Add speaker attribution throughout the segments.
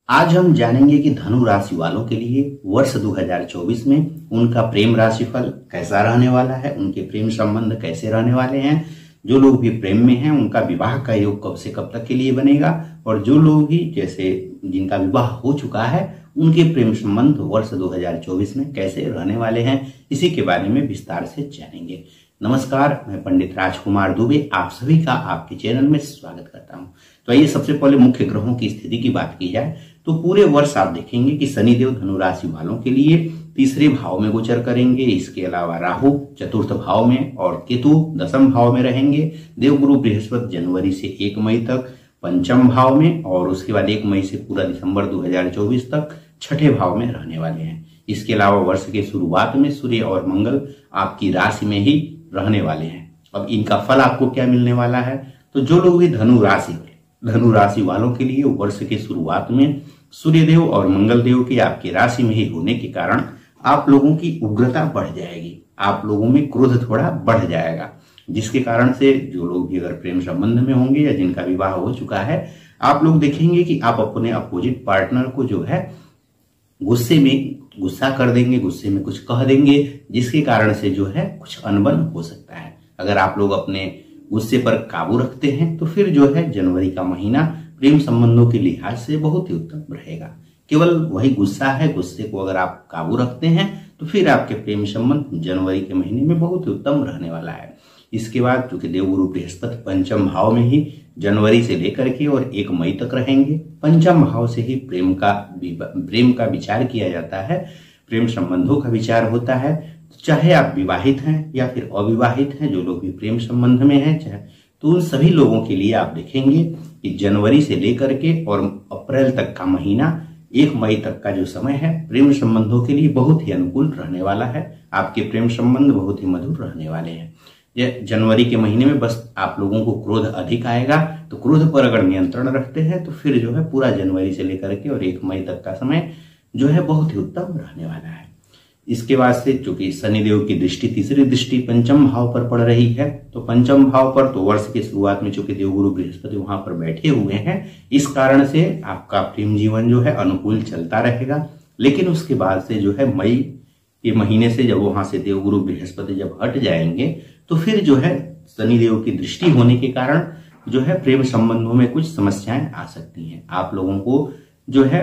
Speaker 1: आज हम जानेंगे कि धनु राशि वालों के लिए वर्ष 2024 में उनका प्रेम राशिफल कैसा रहने वाला है, उनके प्रेम संबंध कैसे रहने वाले हैं। जो लोग भी प्रेम में हैं उनका विवाह का योग कब से कब तक के लिए बनेगा, और जो लोग भी जैसे जिनका विवाह हो चुका है उनके प्रेम संबंध वर्ष 2024 में कैसे रहने वाले हैं, इसी के बारे में विस्तार से जानेंगे। नमस्कार, मैं पंडित राजकुमार दुबे आप सभी का आपके चैनल में स्वागत करता हूं। तो आइए सबसे पहले मुख्य ग्रहों की स्थिति की बात की जाए तो पूरे वर्ष आप देखेंगे कि शनिदेव धनु राशि वालों के लिए तीसरे भाव में गोचर करेंगे। इसके अलावा राहु चतुर्थ भाव में और केतु दसम भाव में रहेंगे। देवगुरु बृहस्पति जनवरी से 1 मई तक पंचम भाव में, और उसके बाद 1 मई से पूरा दिसंबर 2024 तक छठे भाव में रहने वाले हैं। इसके अलावा वर्ष के शुरुआत में सूर्य और मंगल आपकी राशि में ही रहने वाले हैं। अब इनका फल आपको क्या मिलने वाला है, तो जो लोग भी धनु राशि वालों के लिए वर्ष के शुरुआत में सूर्यदेव और मंगल देव के आपकी राशि में ही होने के कारण आप लोगों की उग्रता बढ़ जाएगी, आप लोगों में क्रोध थोड़ा बढ़ जाएगा, जिसके कारण से जो लोग भी अगर प्रेम संबंध में होंगे या जिनका विवाह हो चुका है, आप लोग देखेंगे कि आप अपने अपोजिट पार्टनर को जो है गुस्सा कर देंगे, गुस्से में कुछ कह देंगे, जिसके कारण से जो है कुछ अनबन हो सकता है। अगर आप लोग अपने गुस्से पर काबू रखते हैं तो फिर जो है जनवरी का महीना प्रेम संबंधों के लिहाज से बहुत ही उत्तम रहेगा। केवल वही गुस्सा है, गुस्से को अगर आप काबू रखते हैं तो फिर आपके प्रेम संबंध जनवरी के महीने में बहुत ही उत्तम रहने वाला है। इसके बाद चूंकि देवगुरु बृहस्पति पंचम भाव में ही जनवरी से लेकर के और 1 मई तक रहेंगे, पंचम भाव से ही प्रेम का विचार किया जाता है, प्रेम संबंधों का विचार होता है। चाहे आप विवाहित हैं या फिर अविवाहित हैं, जो लोग भी प्रेम संबंध में हैं चाहे, तो उन सभी लोगों के लिए आप देखेंगे कि जनवरी से लेकर के और अप्रैल तक का महीना 1 मई तक का जो समय है प्रेम संबंधों के लिए बहुत ही अनुकूल रहने वाला है। आपके प्रेम संबंध बहुत ही मधुर रहने वाले हैं। जनवरी के महीने में बस आप लोगों को क्रोध अधिक आएगा, तो क्रोध पर अगर नियंत्रण रखते हैं तो फिर जो है पूरा जनवरी से लेकर के और 1 मई तक का समय जो है बहुत ही उत्तम रहने वाला है। इसके बाद से चूंकि शनिदेव की दृष्टि तीसरी दृष्टि पंचम भाव पर पड़ रही है, तो पंचम भाव पर तो वर्ष की शुरुआत में चूंकि देवगुरु बृहस्पति वहां पर बैठे हुए हैं, इस कारण से आपका प्रेम जीवन जो है अनुकूल चलता रहेगा। लेकिन उसके बाद से जो है मई के महीने से जब वहां से देवगुरु बृहस्पति जब हट जाएंगे तो फिर जो है शनिदेव की दृष्टि होने के कारण जो है प्रेम संबंधों में कुछ समस्याएं आ सकती हैं। आप लोगों को जो है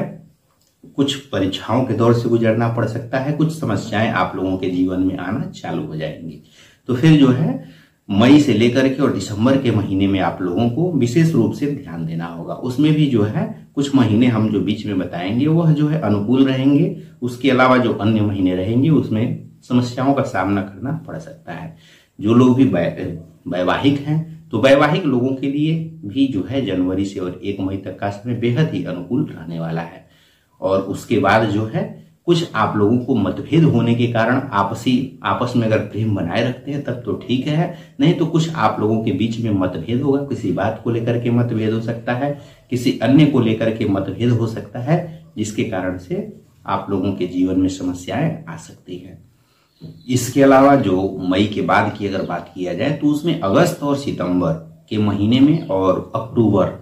Speaker 1: कुछ परीक्षाओं के दौर से गुजरना पड़ सकता है, कुछ समस्याएं आप लोगों के जीवन में आना चालू हो जाएंगी। तो फिर जो है मई से लेकर के और दिसंबर के महीने में आप लोगों को विशेष रूप से ध्यान देना होगा। उसमें भी जो है कुछ महीने हम जो बीच में बताएंगे वह जो है अनुकूल रहेंगे, उसके अलावा जो अन्य महीने रहेंगे उसमें समस्याओं का सामना करना पड़ सकता है। जो लोग भी वैवाहिक हैं तो वैवाहिक लोगों के लिए भी जो है जनवरी से और 1 मई तक का समय बेहद ही अनुकूल रहने वाला है। और उसके बाद जो है कुछ आप लोगों को मतभेद होने के कारण आपस में अगर प्रेम बनाए रखते हैं तब तो ठीक है, नहीं तो कुछ आप लोगों के बीच में मतभेद होगा। किसी बात को लेकर के मतभेद हो सकता है, किसी अन्य को लेकर के मतभेद हो सकता है, जिसके कारण से आप लोगों के जीवन में समस्याएं आ सकती है। इसके अलावा जो मई के बाद की अगर बात किया जाए तो उसमें अगस्त और सितंबर के महीने में और अक्टूबर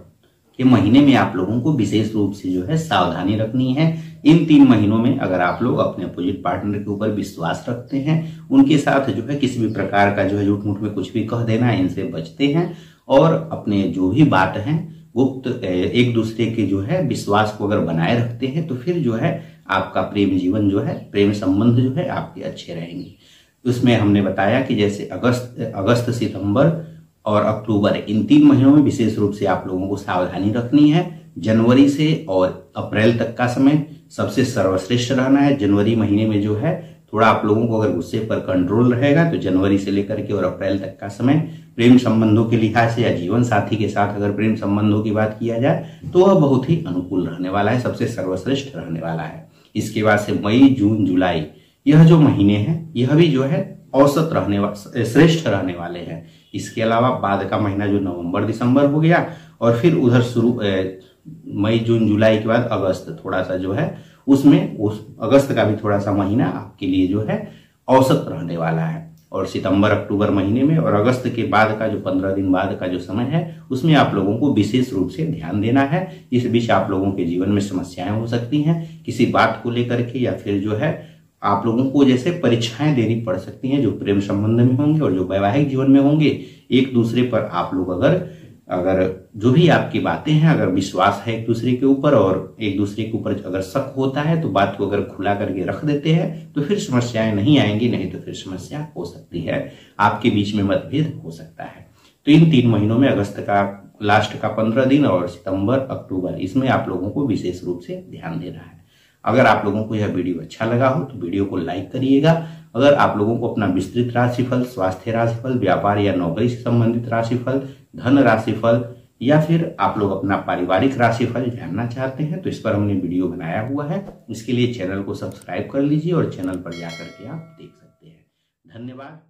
Speaker 1: के महीने में आप लोगों को विशेष रूप से जो है सावधानी रखनी है। इन 3 महीनों में अगर आप लोग अपने अपोजिट पार्टनर के ऊपर विश्वास रखते हैं, उनके साथ जो है किसी भी प्रकार का जो है झूठ मूठ में कुछ भी कह देना, इनसे बचते हैं और अपने जो भी बात है गुप्त एक दूसरे के जो है विश्वास को अगर बनाए रखते हैं तो फिर जो है आपका प्रेम जीवन जो है प्रेम संबंध जो है आपके अच्छे रहेंगे। उसमें हमने बताया कि जैसे अगस्त सितंबर और अक्टूबर इन 3 महीनों में विशेष रूप से आप लोगों को सावधानी रखनी है। जनवरी से और अप्रैल तक का समय सबसे सर्वश्रेष्ठ रहना है। जनवरी महीने में जो है थोड़ा आप लोगों को अगर गुस्से पर कंट्रोल रहेगा तो जनवरी से लेकर के और अप्रैल तक का समय प्रेम संबंधों के लिहाज से या जीवन साथी के साथ अगर प्रेम संबंधों की बात किया जाए तो वह बहुत ही अनुकूल रहने वाला है, सबसे सर्वश्रेष्ठ रहने वाला है। इसके बाद से मई जून जुलाई यह जो महीने हैं यह भी जो है औसत श्रेष्ठ रहने वाले हैं। इसके अलावा बाद का महीना जो नवंबर दिसंबर हो गया और फिर उधर शुरू मई जून जुलाई के बाद अगस्त थोड़ा सा जो है उसमें उस अगस्त का भी थोड़ा सा महीना आपके लिए जो है औसत रहने वाला है। और सितंबर अक्टूबर महीने में, और अगस्त के बाद का जो 15 दिन बाद का जो समय है उसमें आप लोगों को विशेष रूप से ध्यान देना है। इस बीच आप लोगों के जीवन में समस्याएं हो सकती हैं किसी बात को लेकर के, या फिर जो है आप लोगों को जैसे परीक्षाएं देनी पड़ सकती हैं जो प्रेम संबंध में होंगे और जो वैवाहिक जीवन में होंगे। एक दूसरे पर आप लोग अगर जो भी आपकी बातें हैं, अगर विश्वास है एक दूसरे के ऊपर और एक दूसरे के ऊपर अगर शक होता है तो बात को अगर खुला करके रख देते हैं तो फिर समस्याएं नहीं आएंगी, नहीं तो फिर समस्या हो सकती है, आपके बीच में मतभेद हो सकता है। तो इन 3 महीनों में अगस्त का लास्ट का 15 दिन और सितंबर अक्टूबर, इसमें आप लोगों को विशेष रूप से ध्यान देना है। अगर आप लोगों को यह वीडियो अच्छा लगा हो तो वीडियो को लाइक करिएगा। अगर आप लोगों को अपना विस्तृत राशिफल, स्वास्थ्य राशिफल, व्यापार या नौकरी से संबंधित राशिफल, धन राशिफल या फिर आप लोग अपना पारिवारिक राशिफल जानना चाहते हैं तो इस पर हमने वीडियो बनाया हुआ है। इसके लिए चैनल को सब्सक्राइब कर लीजिए और चैनल पर जाकर के आप देख सकते हैं। धन्यवाद।